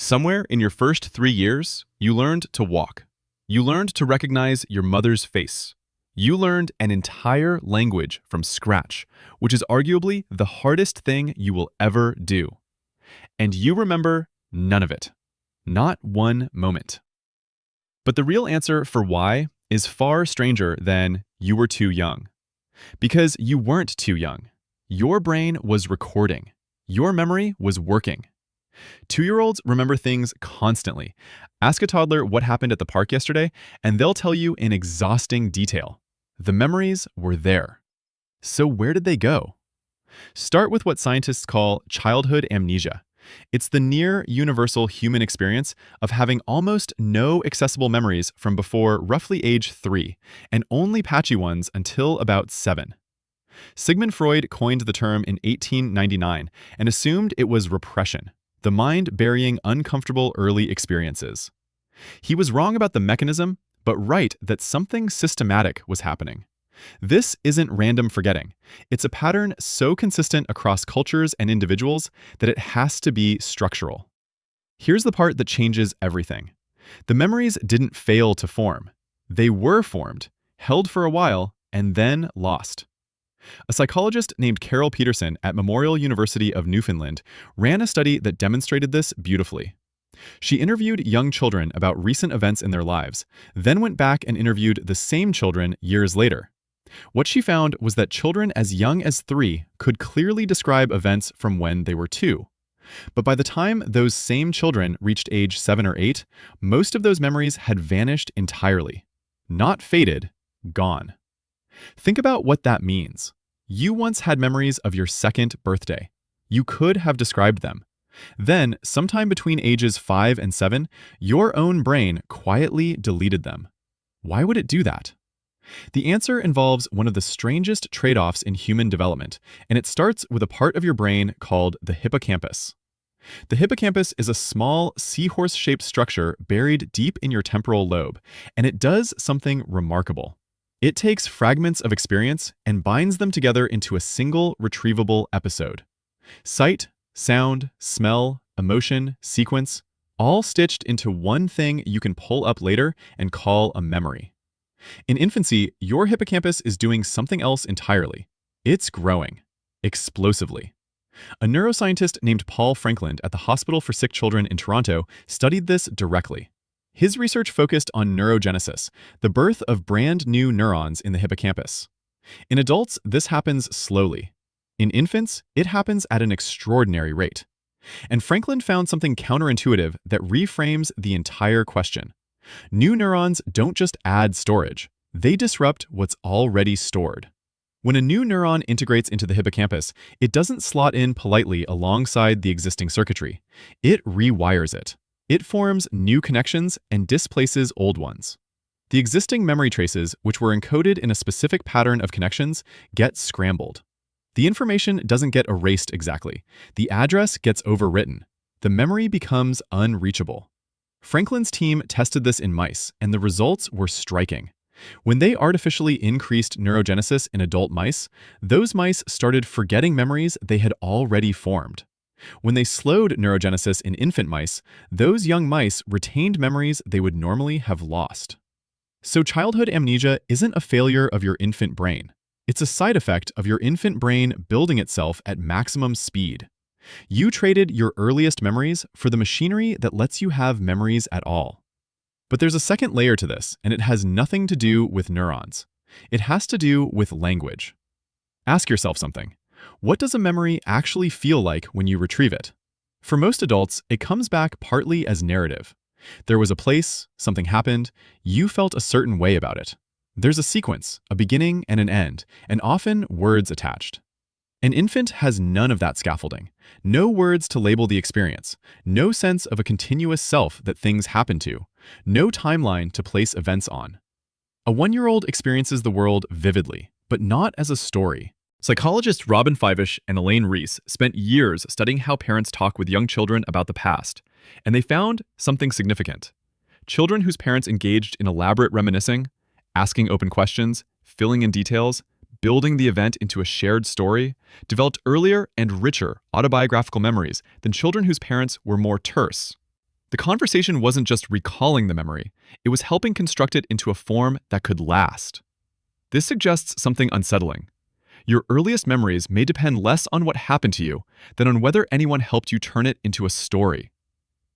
Somewhere in your first 3 years, you learned to walk. You learned to recognize your mother's face. You learned an entire language from scratch, which is arguably the hardest thing you will ever do. And you remember none of it. Not one moment. But the real answer for why is far stranger than you were too young. Because you weren't too young. Your brain was recording. Your memory was working. 2-year-olds remember things constantly. Ask a toddler what happened at the park yesterday, and they'll tell you in exhausting detail. The memories were there. So where did they go? Start with what scientists call childhood amnesia. It's the near universal human experience of having almost no accessible memories from before roughly age 3, and only patchy ones until about 7. Sigmund Freud coined the term in 1899 and assumed it was repression, the mind burying uncomfortable early experiences. He was wrong about the mechanism, but right that something systematic was happening. This isn't random forgetting. It's a pattern so consistent across cultures and individuals that it has to be structural. Here's the part that changes everything. The memories didn't fail to form. They were formed, held for a while, and then lost. A psychologist named Carol Peterson at Memorial University of Newfoundland ran a study that demonstrated this beautifully. She interviewed young children about recent events in their lives, then went back and interviewed the same children years later. What she found was that children as young as 3 could clearly describe events from when they were 2. But by the time those same children reached age 7 or 8, most of those memories had vanished entirely. Not faded, gone. Think about what that means. You once had memories of your 2nd birthday. You could have described them. Then, sometime between ages 5 and 7, your own brain quietly deleted them. Why would it do that? The answer involves one of the strangest trade-offs in human development, and it starts with a part of your brain called the hippocampus. The hippocampus is a small, seahorse-shaped structure buried deep in your temporal lobe, and it does something remarkable. It takes fragments of experience and binds them together into a single retrievable episode. Sight, sound, smell, emotion, sequence, all stitched into one thing you can pull up later and call a memory. In infancy, your hippocampus is doing something else entirely. It's growing, explosively. A neuroscientist named Paul Franklin at the Hospital for Sick Children in Toronto studied this directly. His research focused on neurogenesis, the birth of brand new neurons in the hippocampus. In adults, this happens slowly. In infants, it happens at an extraordinary rate. And Franklin found something counterintuitive that reframes the entire question. New neurons don't just add storage, they disrupt what's already stored. When a new neuron integrates into the hippocampus, it doesn't slot in politely alongside the existing circuitry. It rewires it. It forms new connections and displaces old ones. The existing memory traces, which were encoded in a specific pattern of connections, get scrambled. The information doesn't get erased exactly. The address gets overwritten. The memory becomes unreachable. Franklin's team tested this in mice, and the results were striking. When they artificially increased neurogenesis in adult mice, those mice started forgetting memories they had already formed. When they slowed neurogenesis in infant mice, those young mice retained memories they would normally have lost. So childhood amnesia isn't a failure of your infant brain. It's a side effect of your infant brain building itself at maximum speed. You traded your earliest memories for the machinery that lets you have memories at all. But there's a second layer to this, and it has nothing to do with neurons. It has to do with language. Ask yourself something. What does a memory actually feel like when you retrieve it? For most adults, it comes back partly as narrative. There was a place, something happened, you felt a certain way about it. There's a sequence, a beginning and an end, and often words attached. An infant has none of that scaffolding. No words to label the experience. No sense of a continuous self that things happen to. No timeline to place events on. A 1-year-old experiences the world vividly, but not as a story. Psychologists Robin Fivish and Elaine Reese spent years studying how parents talk with young children about the past, and they found something significant. Children whose parents engaged in elaborate reminiscing, asking open questions, filling in details, building the event into a shared story, developed earlier and richer autobiographical memories than children whose parents were more terse. The conversation wasn't just recalling the memory, it was helping construct it into a form that could last. This suggests something unsettling. Your earliest memories may depend less on what happened to you than on whether anyone helped you turn it into a story.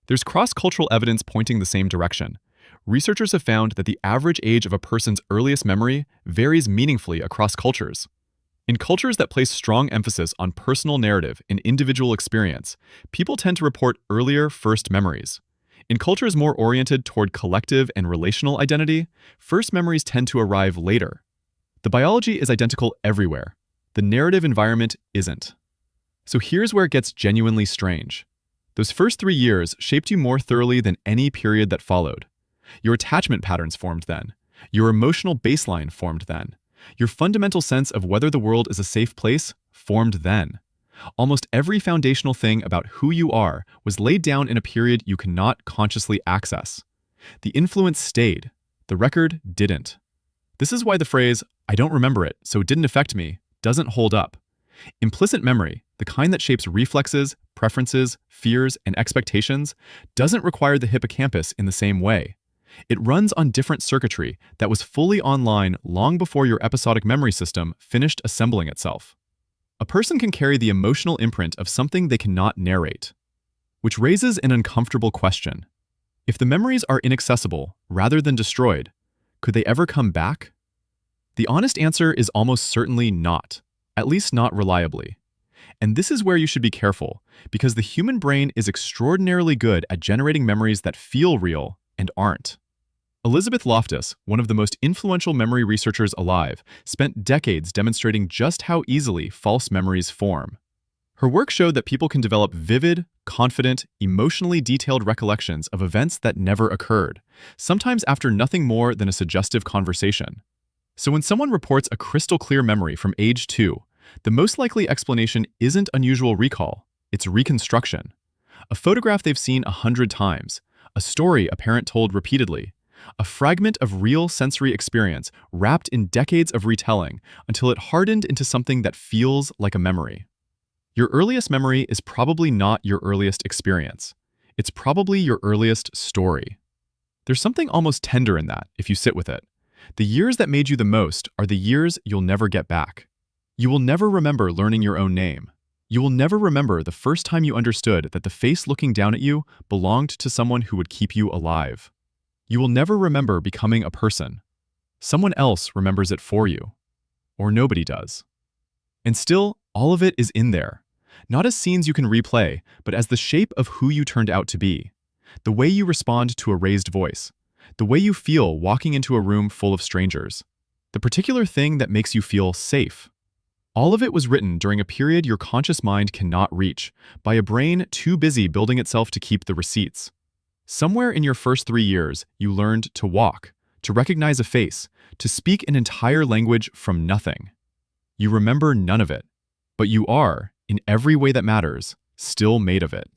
There's cross-cultural evidence pointing the same direction. Researchers have found that the average age of a person's earliest memory varies meaningfully across cultures. In cultures that place strong emphasis on personal narrative and individual experience, people tend to report earlier first memories. In cultures more oriented toward collective and relational identity, first memories tend to arrive later. The biology is identical everywhere. The narrative environment isn't. So here's where it gets genuinely strange. Those first 3 years shaped you more thoroughly than any period that followed. Your attachment patterns formed then. Your emotional baseline formed then. Your fundamental sense of whether the world is a safe place formed then. Almost every foundational thing about who you are was laid down in a period you cannot consciously access. The influence stayed. The record didn't. This is why the phrase, "I don't remember it, so it didn't affect me," doesn't hold up. Implicit memory, the kind that shapes reflexes, preferences, fears, and expectations, doesn't require the hippocampus in the same way. It runs on different circuitry that was fully online long before your episodic memory system finished assembling itself. A person can carry the emotional imprint of something they cannot narrate, which raises an uncomfortable question. If the memories are inaccessible rather than destroyed, could they ever come back? The honest answer is almost certainly not, at least not reliably. And this is where you should be careful, because the human brain is extraordinarily good at generating memories that feel real and aren't. Elizabeth Loftus, one of the most influential memory researchers alive, spent decades demonstrating just how easily false memories form. Her work showed that people can develop vivid, confident, emotionally detailed recollections of events that never occurred, sometimes after nothing more than a suggestive conversation. So when someone reports a crystal-clear memory from age 2, the most likely explanation isn't unusual recall, it's reconstruction. A photograph they've seen 100 times, a story a parent told repeatedly, a fragment of real sensory experience wrapped in decades of retelling until it hardened into something that feels like a memory. Your earliest memory is probably not your earliest experience. It's probably your earliest story. There's something almost tender in that, if you sit with it. The years that made you the most are the years you'll never get back. You will never remember learning your own name. You will never remember the first time you understood that the face looking down at you belonged to someone who would keep you alive. You will never remember becoming a person. Someone else remembers it for you. Or nobody does. And still, all of it is in there. Not as scenes you can replay, but as the shape of who you turned out to be. The way you respond to a raised voice. The way you feel walking into a room full of strangers. The particular thing that makes you feel safe. All of it was written during a period your conscious mind cannot reach, by a brain too busy building itself to keep the receipts. Somewhere in your first 3 years, you learned to walk, to recognize a face, to speak an entire language from nothing. You remember none of it, but you are, in every way that matters, still made of it.